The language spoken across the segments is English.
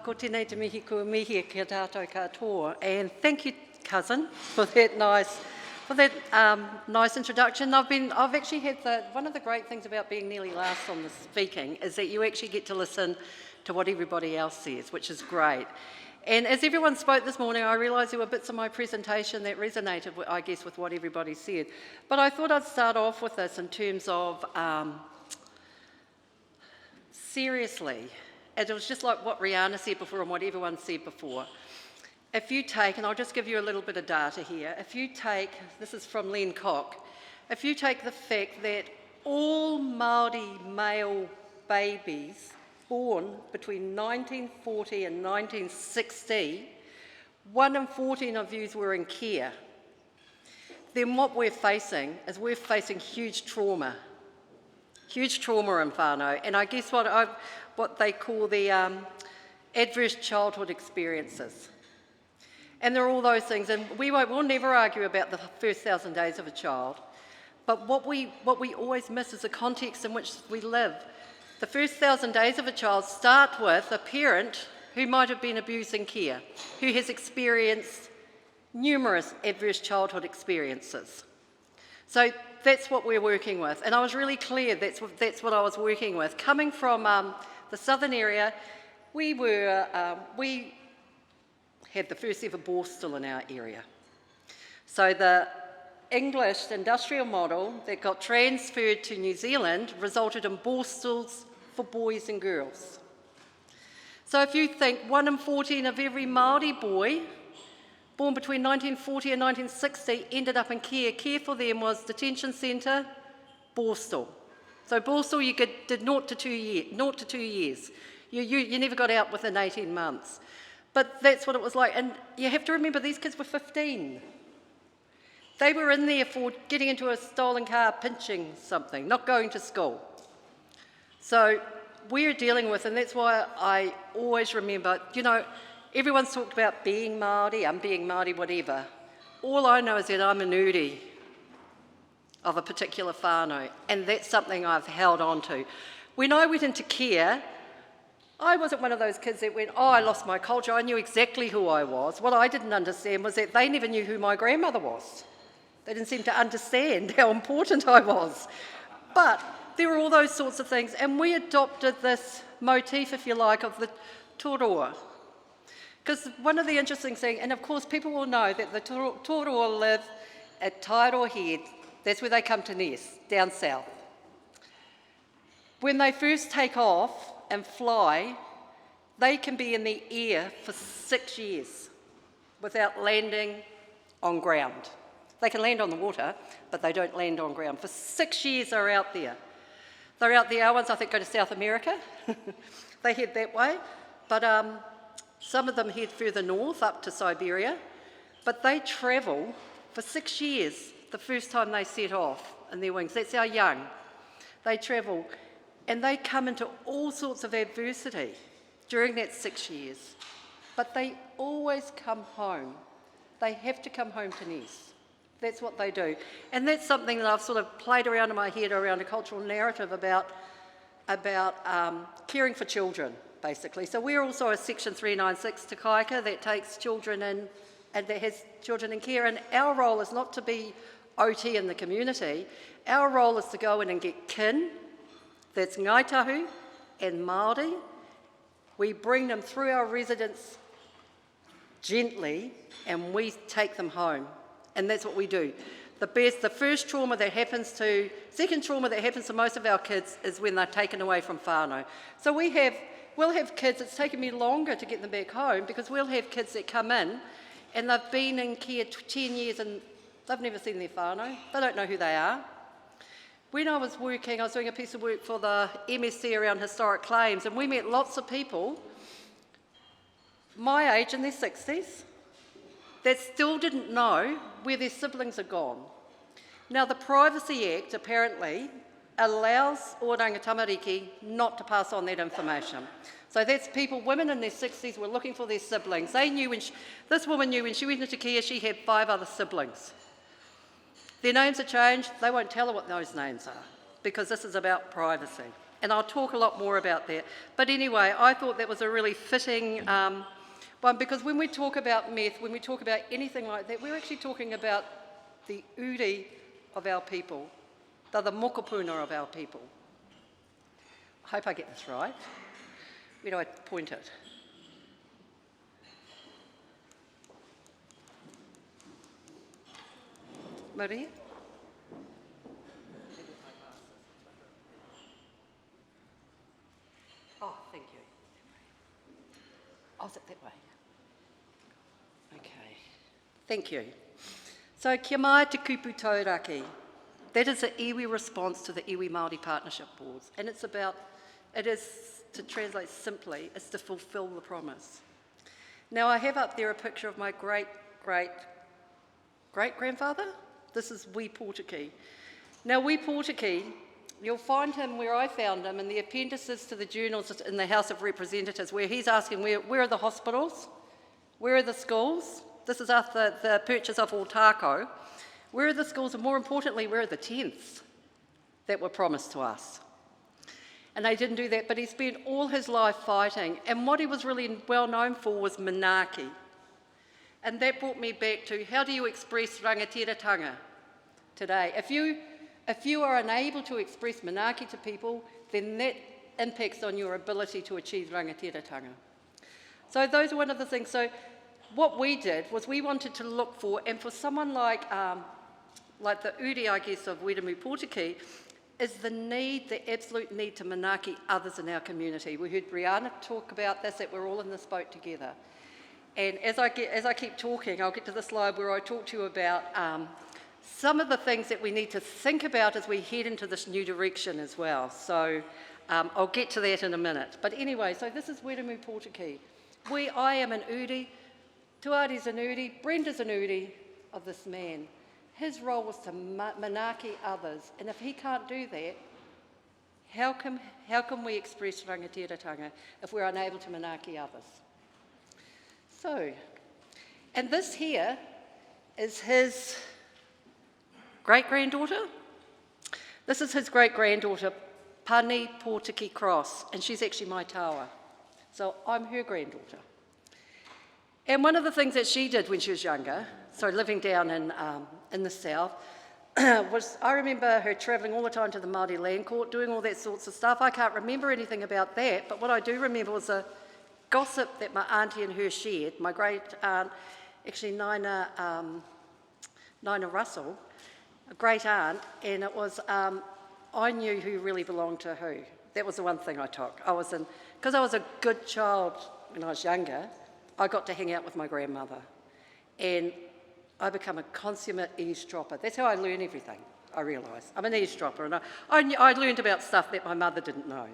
Ko tēnei te mihi kua mihi kia tātou katoa, and thank you, cousin, for that nice introduction. I've actually had one of the great things about being nearly last on the speaking is that you actually get to listen to what everybody else says, which is great. And as everyone spoke this morning, I realised there were bits of my presentation that resonated, I guess, with what everybody said. But I thought I'd start off with this in terms of seriously. And it was just like what Rihanna said before and what everyone said before. If you take, and I'll just give you a little bit of data here, if you take, this is from Len Koch, if you take the fact that all Māori male babies born between 1940 and 1960, 1 in 14 of these were in care, then what we're facing is we're facing huge trauma in whānau, and I guess what they call the adverse childhood experiences. And there are all those things, and we'll never argue about the first 1,000 days of a child, but what we always miss is the context in which we live. The first 1,000 days of a child start with a parent who might have been abused in care, who has experienced numerous adverse childhood experiences. So that's what we're working with, and I was really clear that's what I was working with. Coming from the southern area, we had the first ever borstal in our area. So the English industrial model that got transferred to New Zealand resulted in borstals for boys and girls. So if you think 1 in 14 of every Māori boy born between 1940 and 1960 ended up in care. Care for them was detention centre, borstal. So borstal you did 0 to 2 years. You never got out within 18 months. But that's what it was like. And you have to remember these kids were 15. They were in there for getting into a stolen car, pinching something, not going to school. So we're dealing with, and that's why I always remember, everyone's talked about being Māori, I'm being Māori, whatever. All I know is that I'm a nuri of a particular whānau, and that's something I've held on to. When I went into care, I wasn't one of those kids that went, I lost my culture. I knew exactly who I was. What I didn't understand was that they never knew who my grandmother was. They didn't seem to understand how important I was. But there were all those sorts of things, and we adopted this motif, if you like, of the tōroa. Because one of the interesting things, and of course people will know that the tōroa live at Taiaroa Head, that's where they come to nest, down south. When they first take off and fly, they can be in the air for 6 years without landing on ground. They can land on the water, but they don't land on ground. For 6 years they're out there. They're out there, our ones I think go to South America. They head that way, but some of them head further north up to Siberia, but they travel for 6 years the first time they set off in their wings. That's how young. They travel, and they come into all sorts of adversity during that 6 years, but they always come home. They have to come home to nest. That's what they do. And that's something that I've sort of played around in my head around a cultural narrative about caring for children, basically. So we're also a Section 396 Te Kaika that takes children in and that has children in care. And our role is not to be OT in the community. Our role is to go in and get kin, that's Ngāi Tahu and Māori. We bring them through our residence gently and we take them home. And that's what we do. The first trauma that happens second trauma that happens to most of our kids is when they're taken away from whānau. So we'll have kids, it's taken me longer to get them back home because we'll have kids that come in and they've been in care 10 years and they've never seen their whānau. They don't know who they are. When I was doing a piece of work for the MSC around historic claims, and we met lots of people my age in their 60s that still didn't know where their siblings had gone. Now, the Privacy Act apparently allows oranga tamariki not to pass on that information. So that's women in their 60s were looking for their siblings. They knew this woman knew when she went into care she had 5 other siblings. Their names are changed, they won't tell her what those names are because this is about privacy. And I'll talk a lot more about that. But anyway, I thought that was a really fitting one, because when we talk about meth, when we talk about anything like that, we're actually talking about the uri of our people. They're the Mokopuna of our people. I hope I get this right. Where do I point it? Maria? Oh, thank you. Oh, is it that way? Okay. Thank you. So, kia mai te kupu tauraki. That is an iwi response to the iwi Māori Partnership Boards. And it's about, it is, to translate simply, it's to fulfil the promise. Now, I have up there a picture of my great-great-great-grandfather. This is Wee Portaki. Now, Wee Portaki, you'll find him where I found him in the appendices to the journals in the House of Representatives, where he's asking where are the hospitals, where are the schools. This is after the purchase of Ōtākau. Where are the schools, and more importantly, where are the tents that were promised to us? And they didn't do that, but he spent all his life fighting, and what he was really well known for was manaaki. And that brought me back to, how do you express rangatiratanga today? If you are unable to express manaaki to people, then that impacts on your ability to achieve rangatiratanga. So those are one of the things. So what we did was we wanted to look for, and for someone like the uri, I guess, of Wiramu Portaki, is the need, the absolute need to manaaki others in our community. We heard Brianna talk about this, that we're all in this boat together. And as I keep talking, I'll get to the slide where I talk to you about some of the things that we need to think about as we head into this new direction as well. So I'll get to that in a minute. But anyway, so this is Wiramu Portaki. I am an uri, Tuari's an uri, Brenda's an uri of this man. His role was to manaaki others, and if he can't do that, how can we express rangatiratanga if we're unable to manaaki others? So, and this here is his great-granddaughter. This is his great-granddaughter, Pani Portaki Cross, and she's actually my tawa. So I'm her granddaughter. And one of the things that she did when she was younger, so living down in the south, was I remember her travelling all the time to the Māori Land Court, doing all that sorts of stuff. I can't remember anything about that, but what I do remember was a gossip that my auntie and her shared. My great aunt, actually Nina Russell, a great aunt, and it was, I knew who really belonged to who. That was the one thing I took. Because I was a good child when I was younger, I got to hang out with my grandmother. And I become a consummate eavesdropper. That's how I learn everything, I realise. I'm an eavesdropper, and I learned about stuff that my mother didn't know.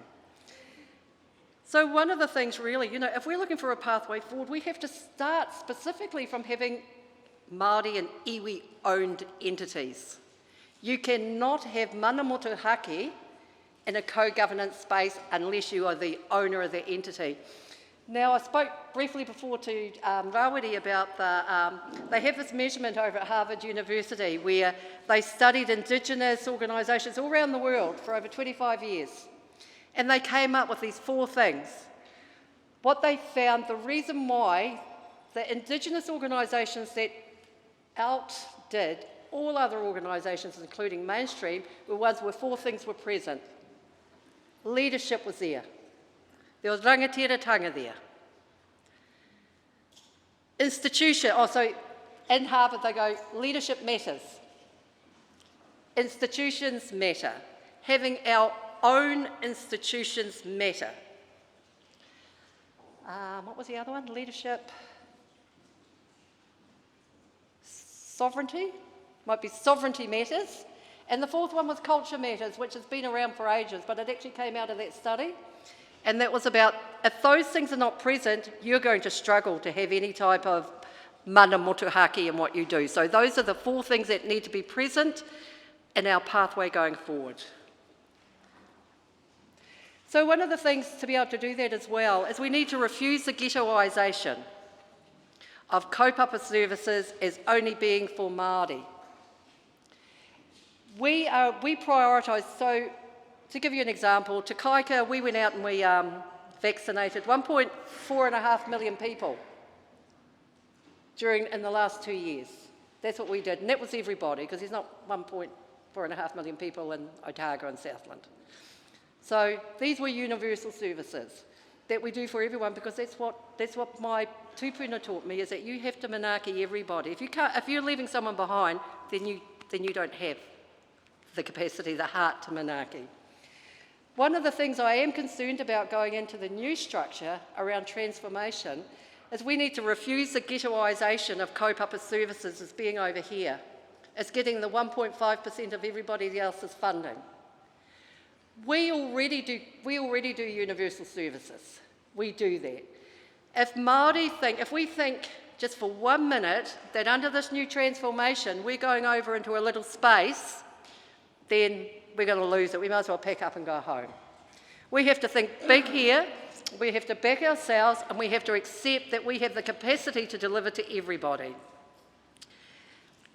So one of the things really, if we're looking for a pathway forward, we have to start specifically from having Māori and iwi-owned entities. You cannot have mana motuhake in a co-governance space unless you are the owner of the entity. Now, I spoke briefly before to Rawiri about they have this measurement over at Harvard University where they studied Indigenous organisations all around the world for over 25 years. And they came up with these 4 things. What they found, the reason why the Indigenous organisations that outdid all other organisations, including mainstream, were ones where 4 things were present. Leadership was there. There was rangatiratanga there. So in Harvard they go, leadership matters. Institutions matter. Having our own institutions matter. What was the other one? Leadership. Sovereignty. Might be sovereignty matters. And the 4th one was culture matters, which has been around for ages, but it actually came out of that study. And that was about, if those things are not present, you're going to struggle to have any type of mana motuhake in what you do. So those are the 4 things that need to be present in our pathway going forward. So one of the things to be able to do that as well is we need to refuse the ghettoisation of kaupapa services as only being for Māori. We prioritise, so To give you an example, Te Kaika, we went out and we vaccinated 1.4 million people in the last 2 years. That's what we did, and that was everybody, because there's not 1.4 million people in Otago and Southland. So these were universal services that we do for everyone, because that's what my tupuna taught me, is that you have to manaaki everybody. If you're leaving someone behind, then you don't have the capacity, the heart to manaaki. One of the things I am concerned about going into the new structure around transformation is we need to refuse the ghettoisation of kaupapa services as being over here, as getting the 1.5% of everybody else's funding. We already do universal services. We do that. If we think just for 1 minute that under this new transformation we're going over into a little space, then we're going to lose it. We might as well pack up and go home. We have to think big here, we have to back ourselves, and we have to accept that we have the capacity to deliver to everybody.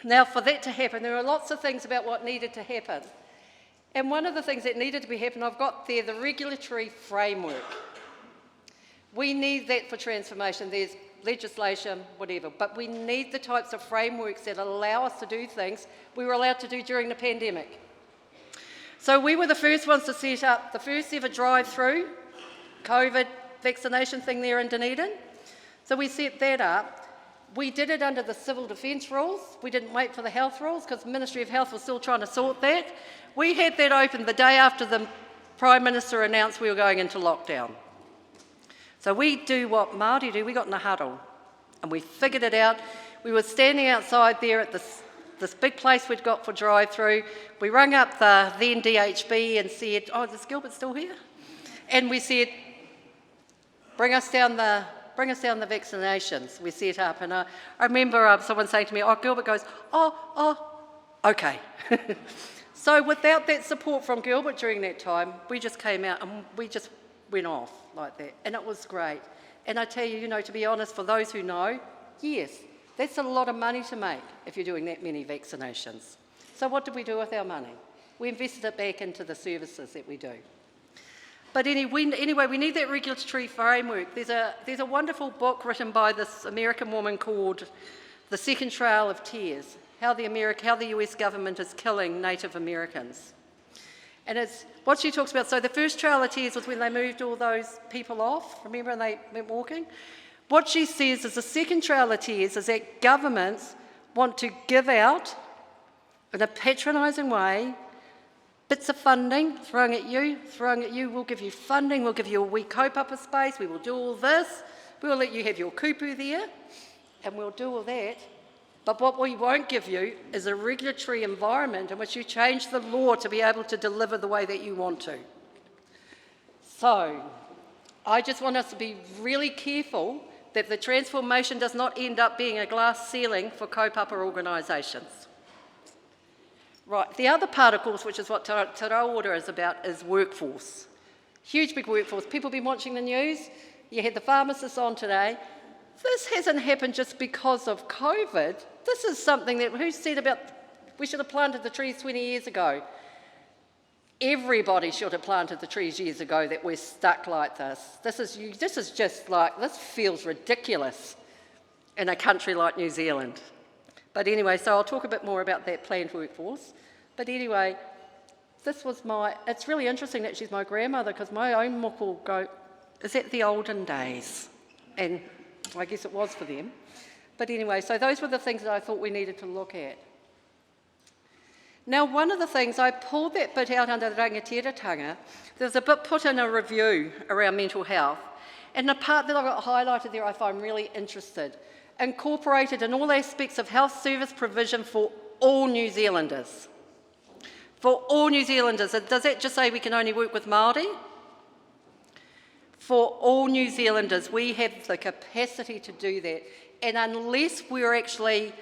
Now, for that to happen, there are lots of things about what needed to happen. And one of the things that needed to be happen, I've got there, the regulatory framework. We need that for transformation. There's legislation, whatever, but we need the types of frameworks that allow us to do things we were allowed to do during the pandemic. So we were the first ones to set up the first ever drive-through COVID vaccination thing there in Dunedin. So we set that up. We did it under the civil defence rules. We didn't wait for the health rules because the Ministry of Health was still trying to sort that. We had that open the day after the Prime Minister announced we were going into lockdown. So we do what Māori do. We got in a huddle and we figured it out. We were standing outside there at this big place we'd got for drive-through. We rang up the then DHB and said, "Oh, is Gilbert still here?" And we said, bring us down the vaccinations. We set up, and I remember someone saying to me, "Oh," Gilbert goes, oh, okay." So without that support from Gilbert during that time, we just came out and we just went off like that, and it was great. And I tell you, to be honest, for those who know, yes, that's a lot of money to make if you're doing that many vaccinations. So what did we do with our money? We invested it back into the services that we do. But anyway, we need that regulatory framework. There's a wonderful book written by this American woman called The Second Trail of Tears, how the US government is killing Native Americans. And it's what she talks about. So the first Trail of Tears was when they moved all those people off, remember, and they went walking? What she says is the second Trail of Tears is that governments want to give out, in a patronising way, bits of funding, throwing at you, we'll give you funding, we'll give you a wee kaupapa space, we will do all this, we will let you have your kupu there, and we'll do all that. But what we won't give you is a regulatory environment in which you change the law to be able to deliver the way that you want to. So, I just want us to be really careful that the transformation does not end up being a glass ceiling for kaupapa organisations. Right, the other part, of course, which is what Te Raura is about, is workforce. Huge big workforce. People have been watching the news. You had the pharmacists on today. This hasn't happened just because of COVID. This is something that, who said about, we should have planted the trees 20 years ago? Everybody should have planted the trees years ago that we're stuck like this. This is just like, this feels ridiculous in a country like New Zealand. But anyway, so I'll talk a bit more about that planned workforce. But anyway, it's really interesting that she's my grandmother, because my own moko go, is that the olden days? And I guess it was for them. But anyway, so those were the things that I thought we needed to look at. Now, one of the things, I pulled that bit out under the rangatiratanga. There's a bit put in a review around mental health. And the part that I've got highlighted there I find really interested. Incorporated in all aspects of health service provision for all New Zealanders. For all New Zealanders. Does that just say we can only work with Māori? For all New Zealanders, we have the capacity to do that. And unless we're actually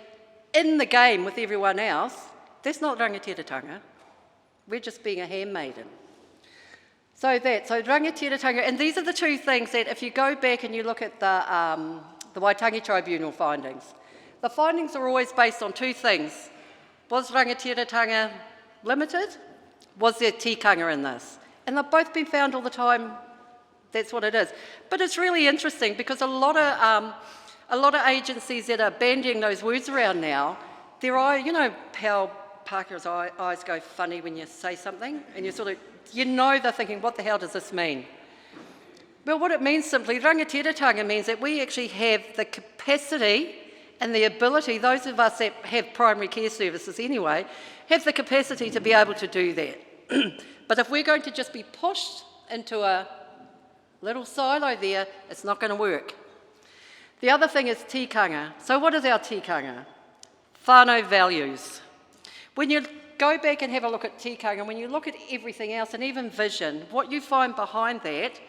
in the game with everyone else, that's not rangatiratanga. We're just being a handmaiden. So rangatiratanga, and these are the two things that if you go back and you look at the Waitangi Tribunal findings, the findings are always based on two things. Was rangatiratanga limited? Was there tikanga in this? And they've both been found all the time. That's what it is. But it's really interesting because a lot of agencies that are bandying those words around now, their eye, you know how Pākehā's eyes go funny when you say something, and they're thinking, what the hell does this mean? Well, what it means simply, rangatiratanga means that we actually have the capacity and the ability, those of us that have primary care services anyway, have the capacity to be able to do that. But if we're going to just be pushed into a little silo there, it's not going to work. The other thing is tikanga. So what is our tikanga? Whānau values. When you go back and have a look at tikanga, when you look at everything else and even vision, what you find behind that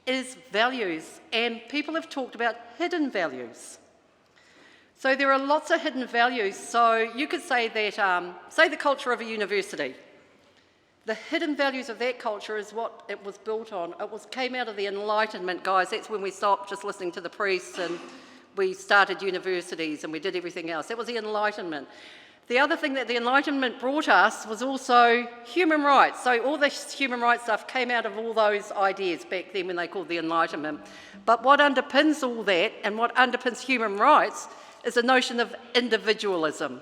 is values. And people have talked about hidden values. So there are lots of hidden values. So you could say that, say the culture of a university. The hidden values of that culture is what it was built on. Came out of the Enlightenment, guys. That's when we stopped just listening to the priests and we started universities and we did everything else. That was the Enlightenment. The other thing that the Enlightenment brought us was also human rights. So all this human rights stuff came out of all those ideas back then when they called the Enlightenment. But what underpins all that and what underpins human rights is the notion of individualism.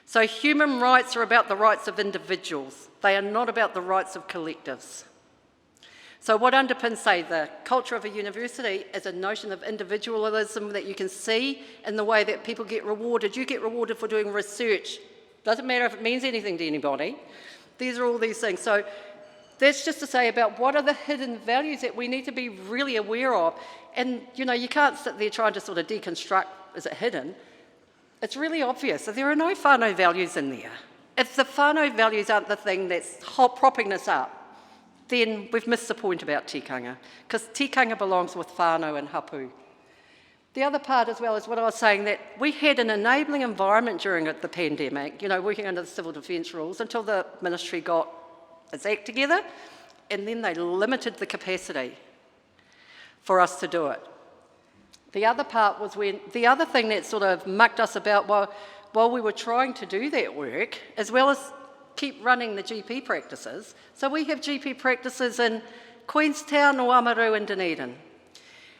So human rights are about the rights of individuals. They are not about the rights of collectives. So what underpins, say, the culture of a university is a notion of individualism that you can see in the way that people get rewarded. You get rewarded for doing research. Doesn't matter if it means anything to anybody. These are all these things. So that's just to say about what are the hidden values that we need to be really aware of. And, you know, you can't sit there trying to sort of deconstruct, is it hidden? It's really obvious that there are no whānau values in there. If the whānau values aren't the thing that's propping this up, then we've missed the point about tikanga, because tikanga belongs with whānau and hapū. The other part as well is what I was saying, that we had an enabling environment during the pandemic, you know, working under the civil defence rules until the ministry got its act together, and then they limited the capacity for us to do it. The other part was when, the other thing that sort of mucked us about while we were trying to do that work, as well as keep running the GP practices. So we have GP practices in Queenstown, Oamaru and Dunedin.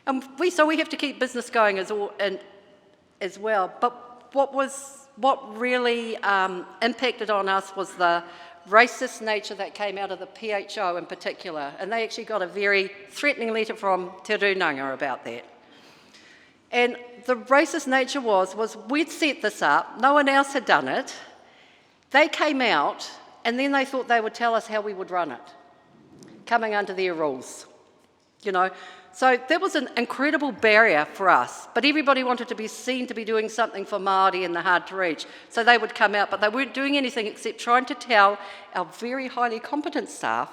And so we have to keep business going as well. But what really impacted on us was the racist nature that came out of the PHO in particular. And they actually got a very threatening letter from Te Runanga about that. And the racist nature was we'd set this up, no one else had done it. They came out and then they thought they would tell us how we would run it, coming under their rules, you know. So that was an incredible barrier for us, but everybody wanted to be seen to be doing something for Māori and the hard to reach. So they would come out, but they weren't doing anything except trying to tell our very highly competent staff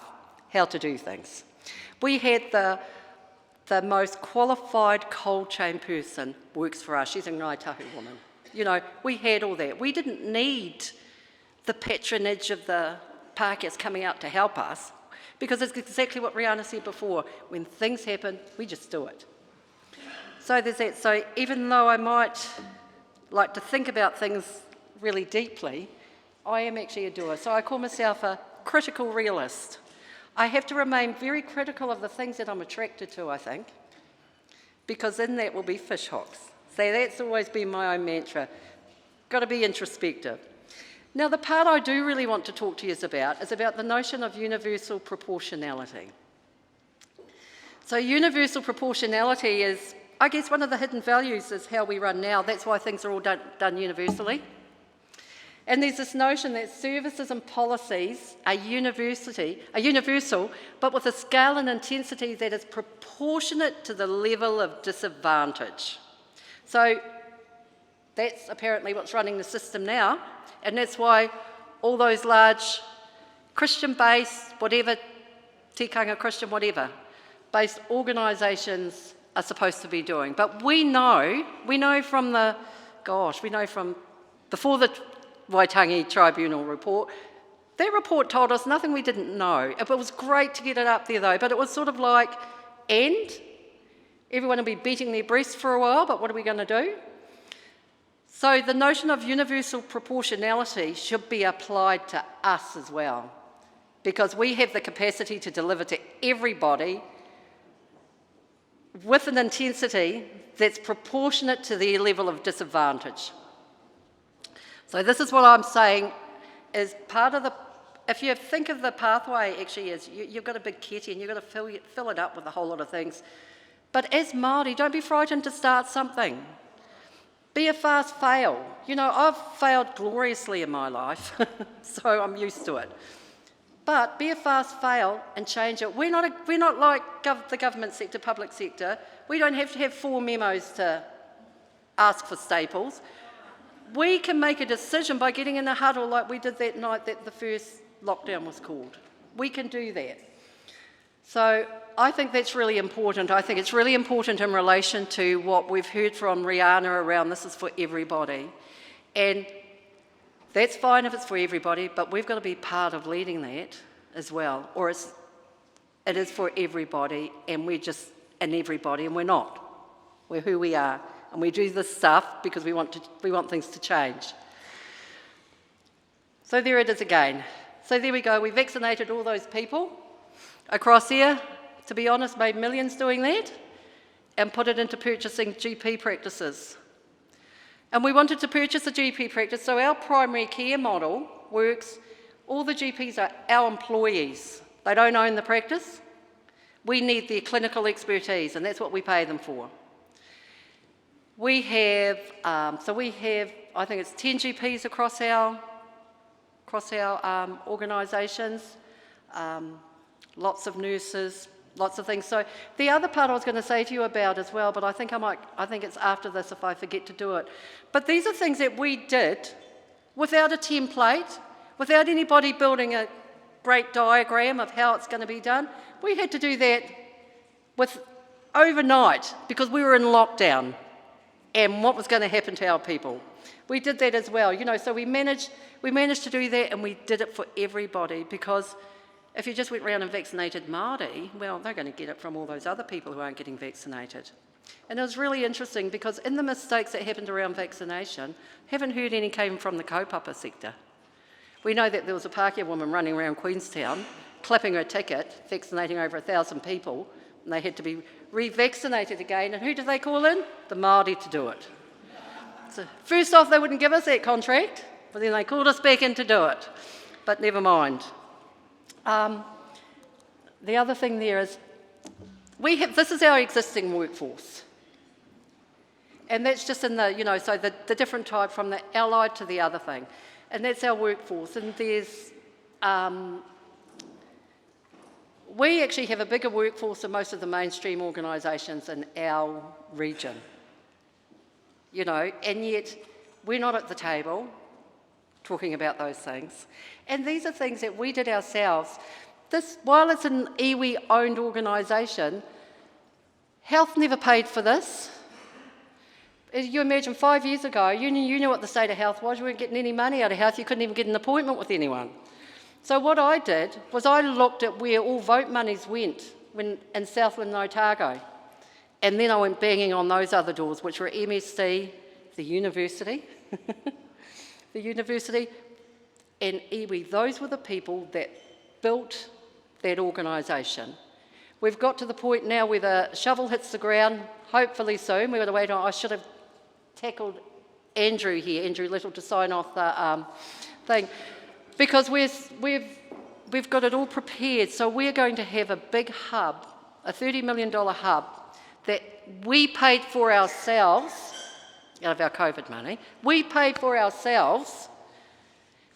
how to do things. We had the most qualified cold chain person works for us. She's a Ngāi Tahu woman. You know, we had all that. We didn't need the patronage of the Pākehās coming out to help us, because it's exactly what Rihanna said before. When things happen, we just do it. So there's that. So even though I might like to think about things really deeply, I am actually a doer. So I call myself a critical realist. I have to remain very critical of the things that I'm attracted to, I think, because in that will be fish hooks. So that's always been my own mantra. Got to be introspective. Now, the part I do really want to talk to you is about the notion of universal proportionality. So universal proportionality is, I guess, one of the hidden values is how we run now. That's why things are all done universally. And there's this notion that services and policies are universal, but with a scale and intensity that is proportionate to the level of disadvantage. So that's apparently what's running the system now, and that's why all those large Christian-based, whatever, tikanga Christian, whatever, based organisations are supposed to be doing. But we know from before the Waitangi Tribunal report, that report told us nothing we didn't know. It was great to get it up there though, but it was sort of like, and everyone will be beating their breasts for a while, but what are we going to do? So the notion of universal proportionality should be applied to us as well. because we have the capacity to deliver to everybody with an intensity that's proportionate to their level of disadvantage. So this is what I'm saying is part of the, if you think of the pathway actually as you've got a big kete and you've got to fill it up with a whole lot of things. But as Māori, don't be frightened to start something. Be a fast fail. You know, I've failed gloriously in my life, so I'm used to it. But be a fast fail and change it. We're not like the government sector, public sector. We don't have to have 4 memos to ask for staples. We can make a decision by getting in a huddle like we did that night that the first lockdown was called. We can do that. So I think that's really important. I think it's really important in relation to what we've heard from Rihanna around this is for everybody. And that's fine if it's for everybody, but we've got to be part of leading that as well. Or it is for everybody, and we're just an everybody, and we're not. We're who we are, and we do this stuff because we want things to change. So there it is again. So there we go. We vaccinated all those people across here. To be honest, made millions doing that, and put it into purchasing GP practices. And we wanted to purchase a GP practice, so our primary care model works. All the GPs are our employees. They don't own the practice. We need their clinical expertise, and that's what we pay them for. We have, I think it's 10 GPs across our organisations, lots of nurses, lots of things. So the other part I was going to say to you about as well, but I think it's after this if I forget to do it. But these are things that we did without a template, without anybody building a great diagram of how it's going to be done. We had to do that overnight because we were in lockdown and what was going to happen to our people. We did that as well, so we managed to do that, and we did it for everybody, because if you just went around and vaccinated Māori, well, they're going to get it from all those other people who aren't getting vaccinated. And it was really interesting because in the mistakes that happened around vaccination, haven't heard any came from the kaupapa sector. We know that there was a Pākehā woman running around Queenstown, clapping her ticket, vaccinating over 1,000 people, and they had to be revaccinated again. And who did they call in? The Māori to do it. So first off, they wouldn't give us that contract, but then they called us back in to do it. But never mind. The other thing there is, this is our existing workforce. And that's just in the, so the different type from the allied to the other thing. And that's our workforce. And there's, we actually have a bigger workforce than most of the mainstream organisations in our region. And yet we're not at the table talking about those things. And these are things that we did ourselves. While it's an iwi-owned organisation, health never paid for this. As you imagine, 5 years ago, you knew what the state of health was. You weren't getting any money out of health. You couldn't even get an appointment with anyone. So what I did was I looked at where all vote monies went in Southland and Otago. And then I went banging on those other doors, which were MSD, the university, and iwi. Those were the people that built that organisation. We've got to the point now where the shovel hits the ground, hopefully soon. We've got to wait on. I should have tackled Andrew Little, to sign off the thing, because we've got it all prepared. So we're going to have a big hub, a $30 million hub, that we paid for ourselves, out of our COVID money. We paid for ourselves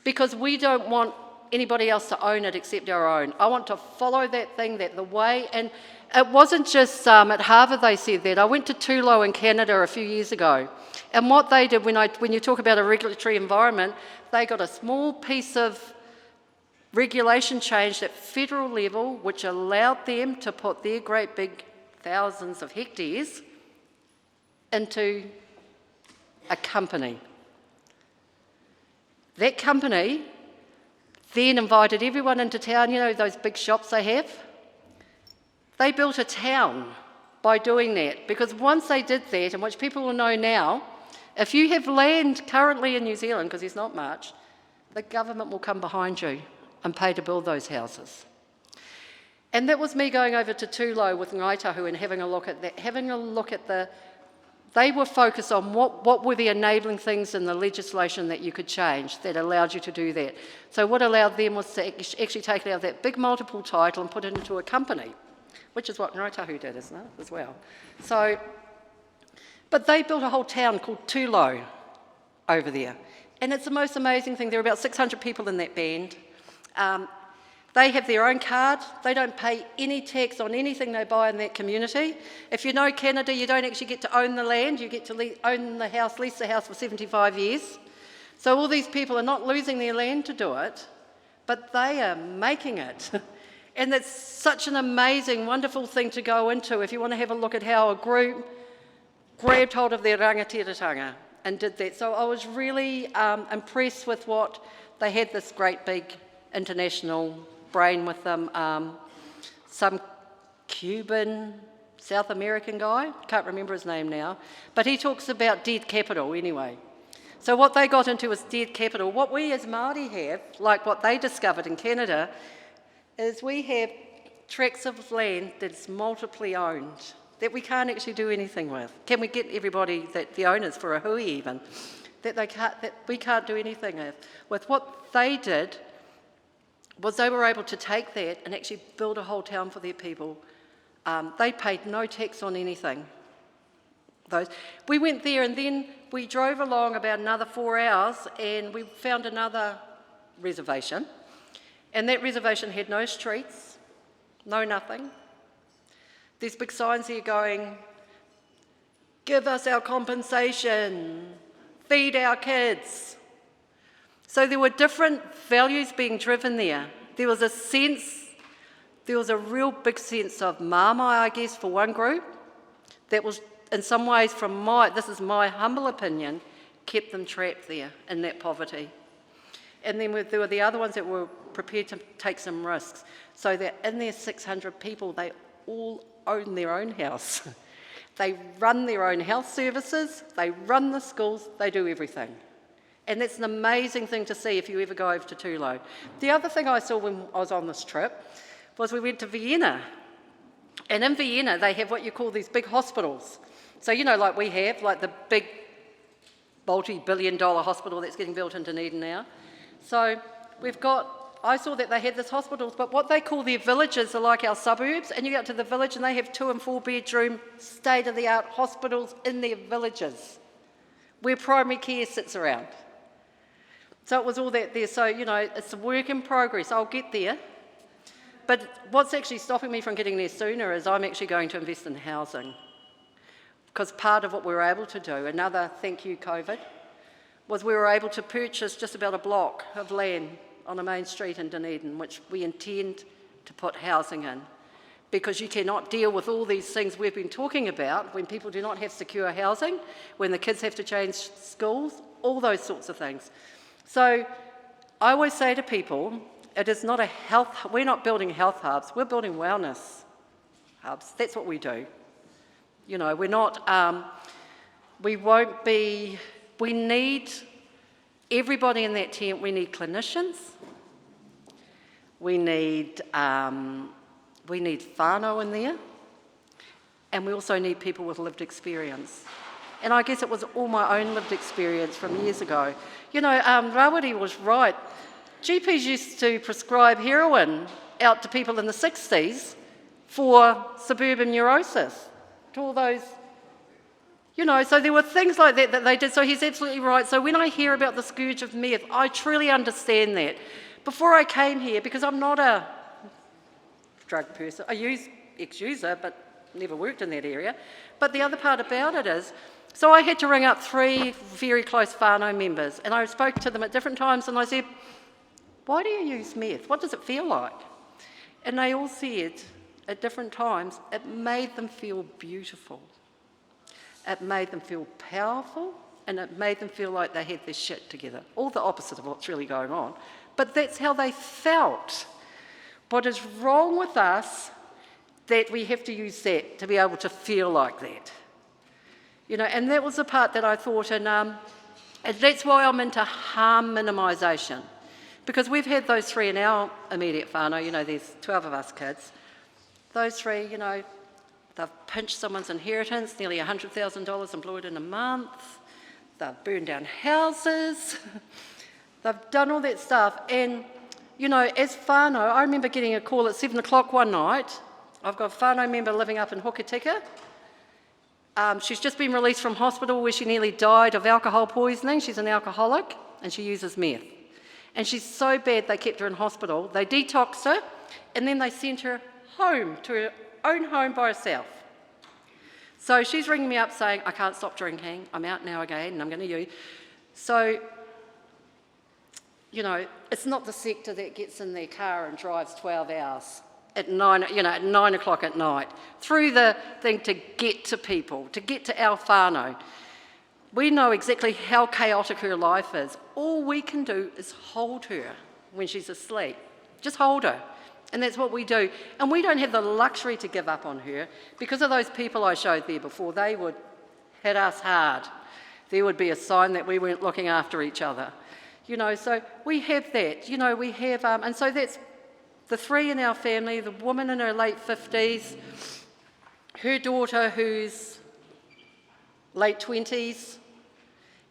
because we don't want anybody else to own it except our own. I want to follow that thing, that the way, and it wasn't just at Harvard they said that. I went to Tulo in Canada a few years ago, and what they did, when you talk about a regulatory environment, they got a small piece of regulation changed at federal level, which allowed them to put their great big thousands of hectares into a company. That company then invited everyone into town, those big shops they have. They built a town by doing that, because once they did that, and which people will know now, if you have land currently in New Zealand, because there's not much, the government will come behind you and pay to build those houses. And that was me going over to Tūlau with Ngāi Tahu and having a look at that, they were focused on what were the enabling things in the legislation that you could change that allowed you to do that. So what allowed them was to actually take it out of that big multiple title and put it into a company, which is what Ngāi Tahu did, isn't it, as well. So, but they built a whole town called Tūlau over there. And it's the most amazing thing. There are about 600 people in that band. They have their own card. They don't pay any tax on anything they buy in that community. If you know Canada, you don't actually get to own the land. You get to own the house, lease the house for 75 years. So all these people are not losing their land to do it, but they are making it. And that's such an amazing, wonderful thing to go into if you want to have a look at how a group grabbed hold of their rangatiratanga and did that. So I was really impressed with what they had, this great big international brain with them. Some Cuban, South American guy, can't remember his name now, but he talks about dead capital anyway. So what they got into was dead capital. What we as Māori have, like what they discovered in Canada, is we have tracts of land that's multiply owned, that we can't actually do anything with. Can we get everybody, that the owners for a hui even, that we can't do anything with. What they did was they were able to take that and actually build a whole town for their people. They paid no tax on anything. We went there and then we drove along about another 4 hours and we found another reservation. And that reservation had no streets, no nothing. There's big signs here going, give us our compensation, feed our kids. So there were different values being driven there. There was a real big sense of māmai, I guess, for one group, that was, in some ways, this is my humble opinion, kept them trapped there in that poverty. And then there were the other ones that were prepared to take some risks. So that in their 600 people, they all own their own house. They run their own health services, they run the schools, they do everything. And that's an amazing thing to see if you ever go over to Tūlau. The other thing I saw when I was on this trip was we went to Vienna. And in Vienna, they have what you call these big hospitals. So, you know, like we have, like the big multi-billion-dollar hospital that's getting built in Dunedin now. So I saw that they had these hospitals, but what they call their villages are like our suburbs, and you get to the village and they have 2 and 4 bedroom state-of-the-art hospitals in their villages where primary care sits around. So it was all that there. So, you know, it's a work in progress. I'll get there. But what's actually stopping me from getting there sooner is I'm actually going to invest in housing. Because part of what we were able to do, another thank you COVID, was we were able to purchase just about a block of land on a main street in Dunedin, which we intend to put housing in. Because you cannot deal with all these things we've been talking about when people do not have secure housing, when the kids have to change schools, all those sorts of things. So I always say to people, it is not we're not building health hubs, we're building wellness hubs. That's what we do. You know, we're not, we need everybody in that tent. We need clinicians, we need whānau in there, and we also need people with lived experience. And I guess it was all my own lived experience from years ago. You know, Rawiri was right. GPs used to prescribe heroin out to people in the 60s for suburban neurosis, to all those, you know, so there were things like that they did. So he's absolutely right. So when I hear about the scourge of meth, I truly understand that. Before I came here, because I'm not a drug person, ex-user, but never worked in that area. But the other part about it is, so I had to ring up 3 very close whānau members, and I spoke to them at different times, and I said, why do you use meth? What does it feel like? And they all said, at different times, it made them feel beautiful. It made them feel powerful, and it made them feel like they had their shit together. All the opposite of what's really going on. But that's how they felt. What is wrong with us that we have to use that to be able to feel like that? You know, and that was the part that I thought, and that's why I'm into harm minimisation. Because we've had those three in our immediate whānau, you know, there's 12 of us kids. Those three, you know, they've pinched someone's inheritance, nearly $100,000 and blew it in a month. They've burned down houses. They've done all that stuff. And, you know, as whānau, I remember getting a call at 7 o'clock one night. I've got a whānau member living up in Hokitika. She's just been released from hospital where she nearly died of alcohol poisoning. She's an alcoholic and she uses meth. And she's so bad they kept her in hospital. They detoxed her and then they sent her home, to her own home by herself. So she's ringing me up saying, I can't stop drinking, I'm out now again and I'm going to use. So, you know, it's not the sector that gets in their car and drives 12 hours at 9 o'clock at night, through the thing to get to people, to get to our whānau. We know exactly how chaotic her life is. All we can do is hold her when she's asleep. Just hold her. And that's what we do. And we don't have the luxury to give up on her because of those people I showed there before. They would hit us hard. There would be a sign that we weren't looking after each other. You know, so we have that. You know, we have, and so that's the three in our family, the woman in her late 50s, her daughter who's late 20s,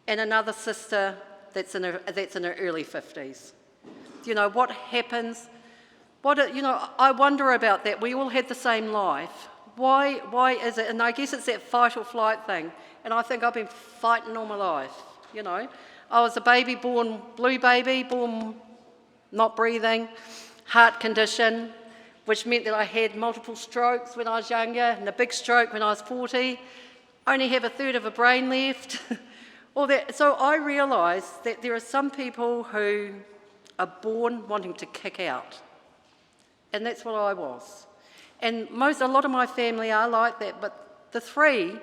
and another sister that's in her early 50s. You know, what happens? You know, I wonder about that. We all had the same life. Why is it? And I guess it's that fight or flight thing. And I think I've been fighting all my life, you know. I was a baby, born blue baby, born not breathing, heart condition, which meant that I had multiple strokes when I was younger and a big stroke when I was 40. Only have a third of a brain left. All that. So I realised that there are some people who are born wanting to kick out. And that's what I was. And a lot of my family are like that, but the three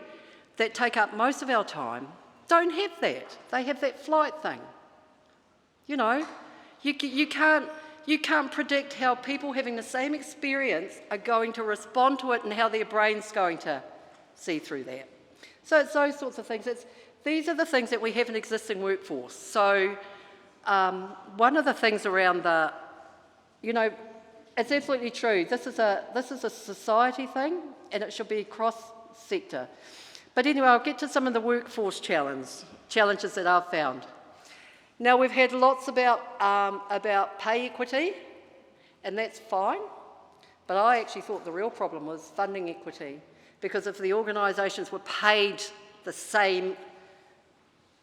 that take up most of our time don't have that. They have that flight thing. You know, you can't predict how people having the same experience are going to respond to it and how their brain's going to see through that. So it's those sorts of things. These are the things that we have an existing workforce. So one of the things around you know, it's absolutely true. This is a society thing, and it should be cross-sector. But anyway, I'll get to some of the workforce challenges that I've found. Now, we've had lots about pay equity, and that's fine. But I actually thought the real problem was funding equity, because if the organisations were paid the same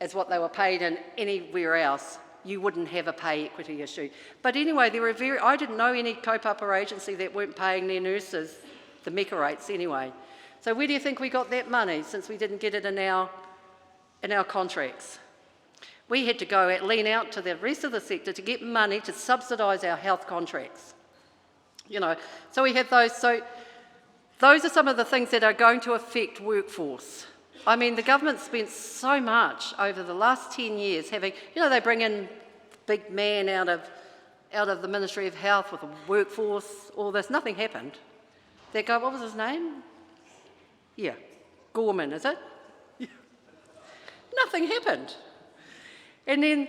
as what they were paid in anywhere else, you wouldn't have a pay equity issue. But anyway, I didn't know any kaupapa agency that weren't paying their nurses the MECA rates anyway. So where do you think we got that money, since we didn't get it in our contracts? We had to lean out to the rest of the sector to get money to subsidise our health contracts. You know, so we have those. So those are some of the things that are going to affect workforce. I mean, the government spent so much over the last 10 years having, you know, they bring in big man out of the Ministry of Health with a workforce, all this. Nothing happened. That guy, what was his name? Yeah, Gorman, is it? Yeah. Nothing happened. And then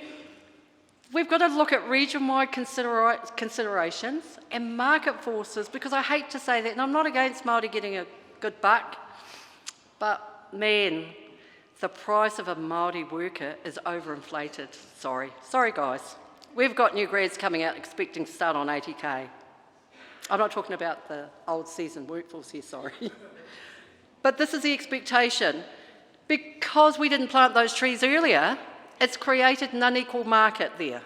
we've got to look at region-wide considerations and market forces, because I hate to say that, and I'm not against Māori getting a good buck, but man, the price of a Māori worker is overinflated. Sorry guys. We've got new grads coming out expecting to start on 80k. I'm not talking about the old seasoned workforce here, sorry. But this is the expectation. Because we didn't plant those trees earlier, it's created an unequal market there.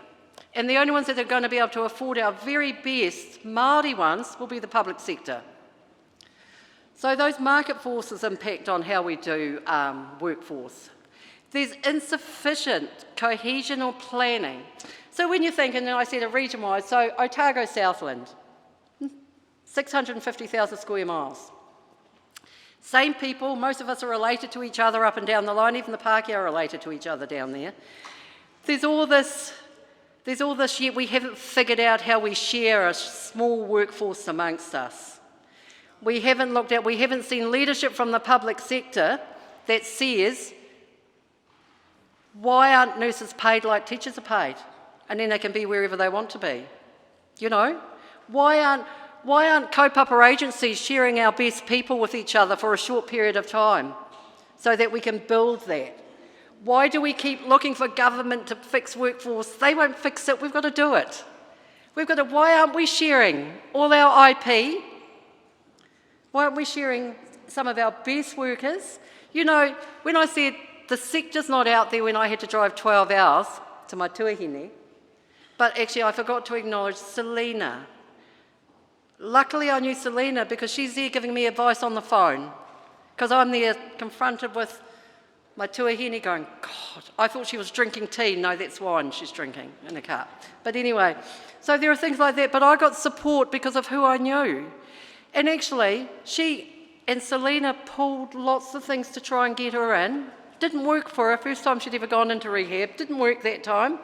And the only ones that are going to be able to afford our very best Māori ones will be the public sector. So those market forces impact on how we do workforce. There's insufficient cohesion or planning. So when you're thinking, and I said a region-wide, so Otago Southland, 650,000 square miles. Same people, most of us are related to each other up and down the line, even the Pākehā are related to each other down there. There's all this, yet we haven't figured out how we share a small workforce amongst us. We haven't seen leadership from the public sector that says, why aren't nurses paid like teachers are paid? and then they can be wherever they want to be. You know? Why aren't kaupapa agencies sharing our best people with each other for a short period of time so that we can build that? Why do we keep looking for government to fix workforce? They won't fix it, we've got to do it. Why aren't we sharing all our IP? Why aren't we sharing some of our best workers? You know, when I said the sector's not out there when I had to drive 12 hours to my tuahine, but actually I forgot to acknowledge Selena. Luckily I knew Selena because she's there giving me advice on the phone, because I'm there confronted with my tuahine going, God, I thought she was drinking tea. No, that's wine she's drinking in a cup. But anyway, so there are things like that, but I got support because of who I knew. And actually, she and Selena pulled lots of things to try and get her in. Didn't work for her. First time she'd ever gone into rehab. Didn't work that time.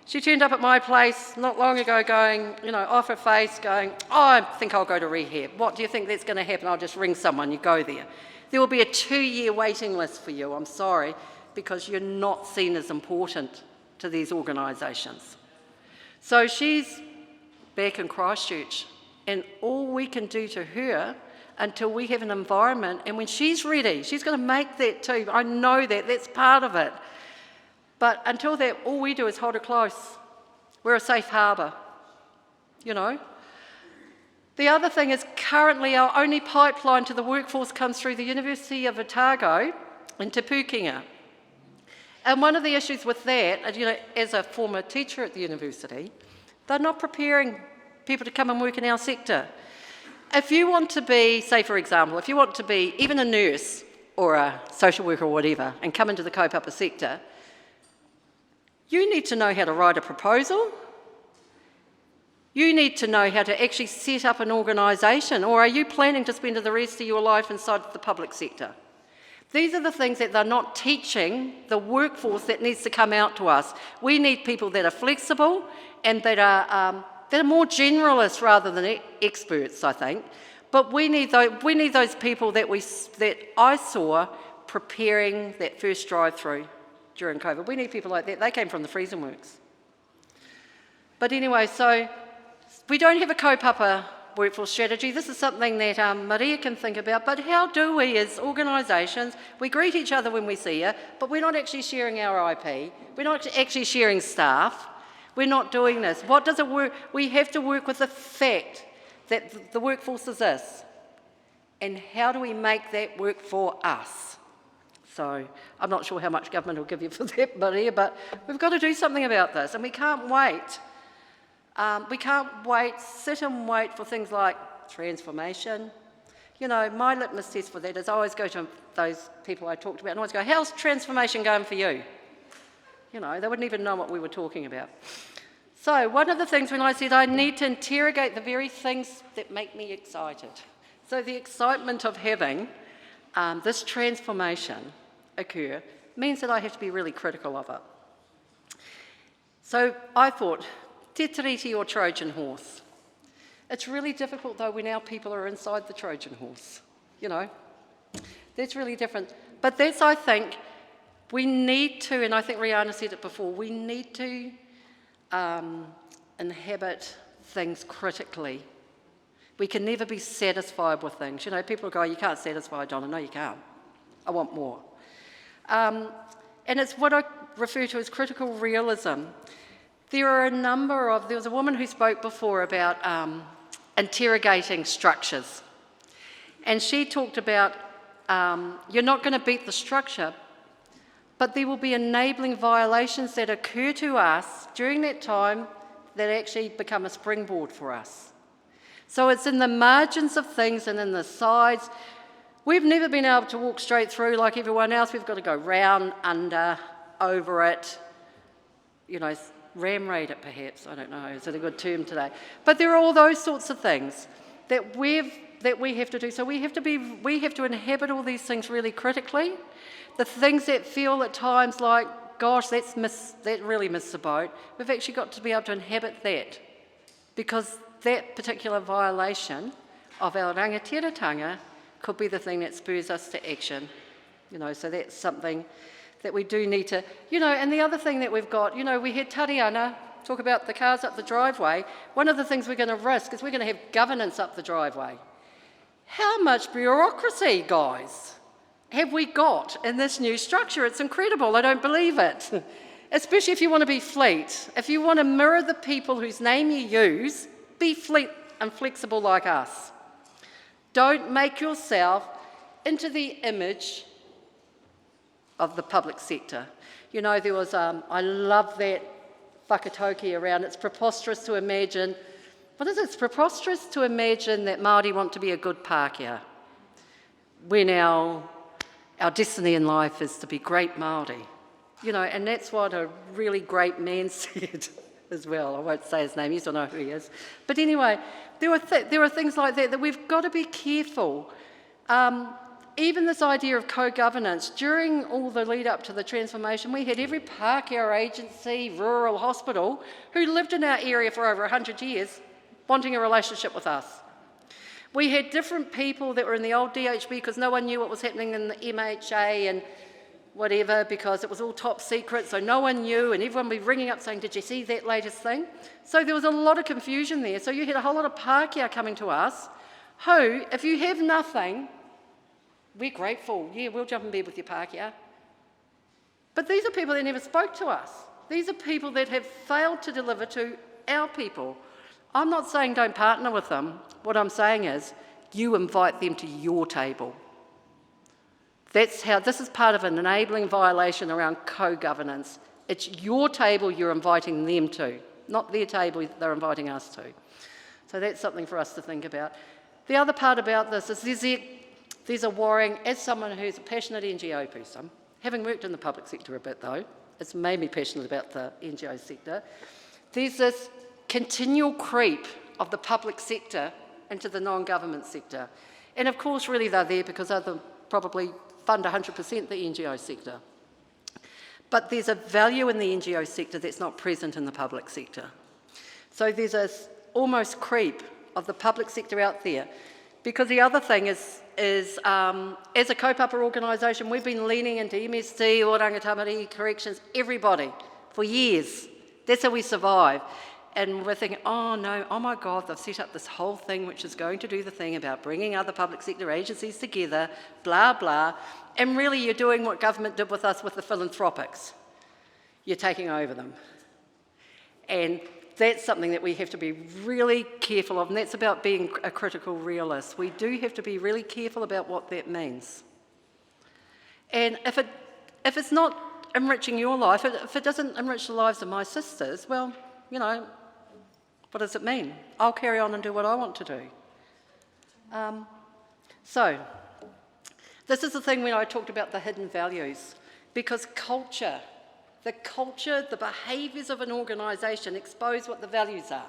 She turned up at my place not long ago going, you know, off her face, going, oh, I think I'll go to rehab. What do you think that's going to happen? I'll just ring someone, you go there. There will be a 2-year waiting list for you, I'm sorry, because you're not seen as important to these organisations. So she's back in Christchurch, and all we can do to her until we have an environment, and when she's ready, she's going to make that too. I know that, that's part of it. But until that, all we do is hold her close. We're a safe harbour, you know. The other thing is currently our only pipeline to the workforce comes through the University of Otago in Te Pukenga. And one of the issues with that, you know, as a former teacher at the university, they're not preparing people to come and work in our sector. If you want to be, say for example, if you want to be even a nurse or a social worker or whatever and come into the kaupapa sector, you need to know how to write a proposal. You need to know how to actually set up an organisation, or are you planning to spend the rest of your life inside the public sector? These are the things that they're not teaching the workforce that needs to come out to us. We need people that are flexible and that are more generalists rather than experts, I think. But we need those people that I saw preparing that first drive-through during COVID. We need people like that. They came from the freezing works. But anyway, so we don't have a kaupapa workforce strategy. This is something that Maria can think about, but how do we as organisations, we greet each other when we see you, but we're not actually sharing our IP, we're not actually sharing staff, we're not doing this. What does it work? We have to work with the fact that the workforce is this, and how do we make that work for us? So I'm not sure how much government will give you for that, Maria, but we've got to do something about this, and we can't wait. Sit and wait for things like transformation. You know, my litmus test for that is I always go to those people I talked about and always go, how's transformation going for you? You know, they wouldn't even know what we were talking about. So one of the things when I said I need to interrogate the very things that make me excited. So the excitement of having this transformation occur means that I have to be really critical of it. So I thought, te tiriti or Trojan horse. It's really difficult though when our people are inside the Trojan horse, you know. That's really different. But that's, I think, we need to, and I think Rihanna said it before, we need to inhabit things critically. We can never be satisfied with things. You know, people go, you can't satisfy Donna. No, you can't. I want more. And it's what I refer to as critical realism. There was a woman who spoke before about interrogating structures. And she talked about, you're not going to beat the structure, but there will be enabling violations that occur to us during that time that actually become a springboard for us. So it's in the margins of things and in the sides. We've never been able to walk straight through like everyone else. We've got to go round, under, over it, you know, ram raid it perhaps, I don't know, is it a good term today? But there are all those sorts of things that we have to do. So we have to inhabit all these things really critically. The things that feel at times like, gosh, that really missed the boat, we've actually got to be able to inhabit that, because that particular violation of our rangatiratanga could be the thing that spurs us to action. You know, so that's something that we do need to, you know, and the other thing that we've got, you know, we had Tariana talk about the cars up the driveway, one of the things we're going to risk is we're going to have governance up the driveway. How much bureaucracy, guys, have we got in this new structure? It's incredible, I don't believe it. Especially if you want to be fleet. If you want to mirror the people whose name you use, be fleet and flexible like us. Don't make yourself into the image of the public sector. You know, there was, I love that whakatauki around, it's preposterous to imagine, what is it? It's preposterous to imagine that Māori want to be a good Pākehā when our destiny in life is to be great Māori. You know, and that's what a really great man said as well. I won't say his name, you don't know who he is. But anyway, there are things like that we've got to be careful. Even this idea of co-governance, during all the lead up to the transformation, we had every Pākehā agency, rural hospital, who lived in our area for over 100 years, wanting a relationship with us. We had different people that were in the old DHB because no one knew what was happening in the MHA and whatever, because it was all top secret, so no one knew, and everyone would be ringing up saying, did you see that latest thing? So there was a lot of confusion there. So you had a whole lot of Pākehā coming to us, who, if you have nothing, we're grateful. Yeah, we'll jump in bed with your Pākehā. But these are people that never spoke to us. These are people that have failed to deliver to our people. I'm not saying don't partner with them. What I'm saying is you invite them to your table. That's how, this is part of an enabling violation around co-governance. It's your table you're inviting them to, not their table they're inviting us to. So that's something for us to think about. The other part about this is there's a worrying, as someone who's a passionate NGO person, having worked in the public sector a bit though, it's made me passionate about the NGO sector, there's this continual creep of the public sector into the non-government sector. And of course really they're there because they're probably fund 100% the NGO sector. But there's a value in the NGO sector that's not present in the public sector. So there's this almost creep of the public sector out there. Because the other thing is as a kaupapa organisation, we've been leaning into MSD, or rangatiratanga, corrections, everybody, for years. That's how we survive. And we're thinking, oh no, oh my God, they've set up this whole thing which is going to do the thing about bringing other public sector agencies together, blah, blah. And really you're doing what government did with us with the philanthropics. You're taking over them. And that's something that we have to be really careful of, and that's about being a critical realist. We do have to be really careful about what that means. And if it's not enriching your life, if it doesn't enrich the lives of my sisters, well, you know, what does it mean? I'll carry on and do what I want to do. So, this is the thing when I talked about the hidden values, because culture, the behaviours of an organisation expose what the values are.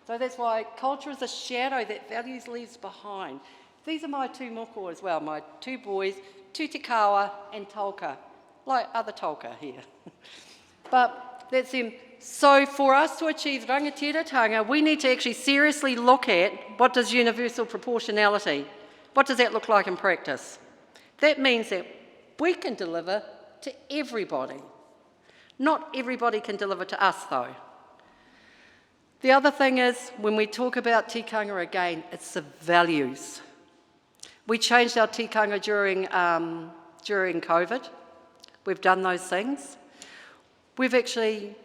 So that's why culture is a shadow that values leaves behind. These are my two moko as well, my two boys, Tutikawa and Tolka, like other Tolka here. But that's them. So for us to achieve rangatiratanga, we need to actually seriously look at what does universal proportionality, what does that look like in practice? That means that we can deliver to everybody. Not everybody can deliver to us though. The other thing is, when we talk about tikanga again, it's the values. We changed our tikanga during COVID. We've done those things. We've actually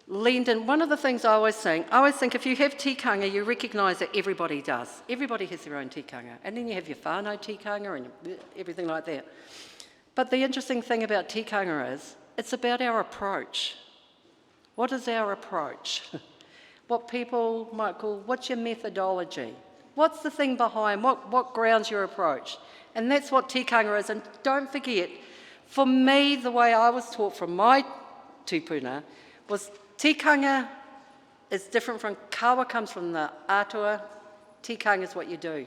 leaned in. One of the things I always think if you have tikanga, you recognise that everybody does. Everybody has their own tikanga. And then you have your whānau tikanga and everything like that. But the interesting thing about tikanga is, it's about our approach. What is our approach? What people might call, what's your methodology? What's the thing behind, what grounds your approach? And that's what tikanga is. And don't forget, for me, the way I was taught from my tupuna was tikanga is different from kawa, comes from the atua. Tikanga is what you do.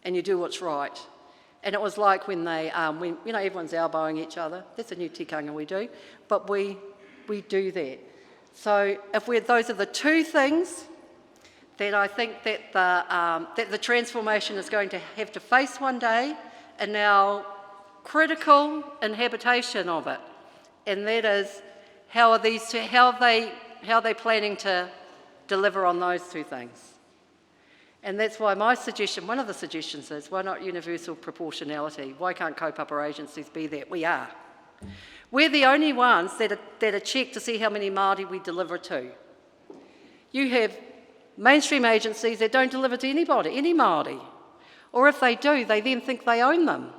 And you do what's right. And it was like when they, you know, everyone's elbowing each other. That's a new tikanga we do. But we do that. So if those are the two things that I think that the transformation is going to have to face one day, and our critical inhabitation of it. And that is how are these two, how are they planning to deliver on those two things? And that's why my suggestion, one of the suggestions is, why not universal proportionality? Why can't kaupapa agencies be that? We are. We're the only ones that are checked to see how many Māori we deliver to. You have mainstream agencies that don't deliver to anybody, any Māori. Or if they do, they then think they own them.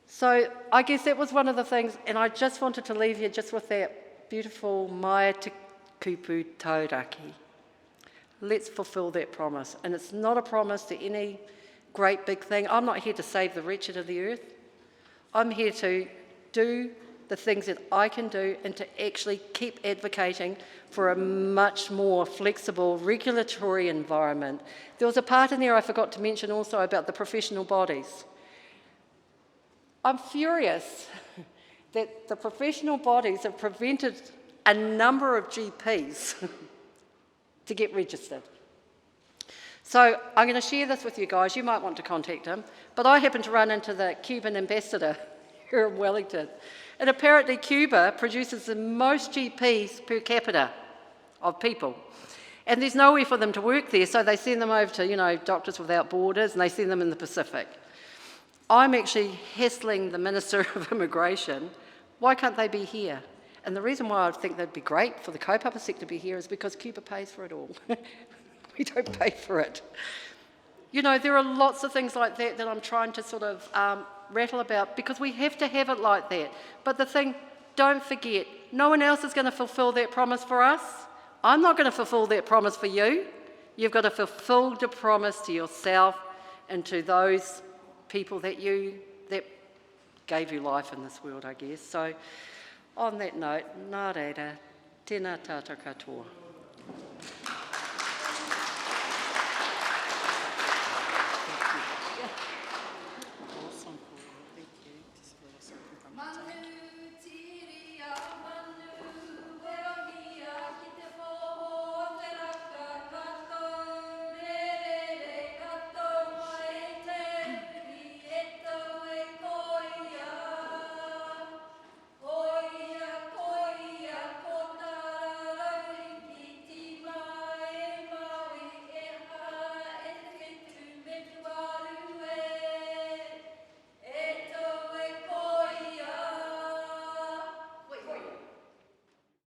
So I guess that was one of the things, and I just wanted to leave you just with that beautiful mai te kupu tauraki. Let's fulfil that promise. And it's not a promise to any great big thing. I'm not here to save the wretched of the earth. I'm here to do the things that I can do and to actually keep advocating for a much more flexible regulatory environment. There was a part in there I forgot to mention also about the professional bodies. I'm furious that the professional bodies have prevented a number of GPs to get registered. So I'm going to share this with you guys. You might want to contact him. But I happened to run into the Cuban ambassador here in Wellington. And apparently Cuba produces the most GPs per capita of people. And there's nowhere for them to work there, so they send them over to, Doctors Without Borders, and they send them in the Pacific. I'm actually hassling the Minister of Immigration. Why can't they be here? And the reason why I think they'd be great for the kaupapa sector to be here is because Cuba pays for it all. We don't pay for it. There are lots of things like that that I'm trying to sort of rattle about, because we have to have it like that. But the thing, don't forget, no one else is going to fulfil that promise for us. I'm not going to fulfil that promise for you. You've got to fulfil the promise to yourself and to those people that gave you life in this world, I guess. So, on that note, nā reira, tēnā tātou katoa.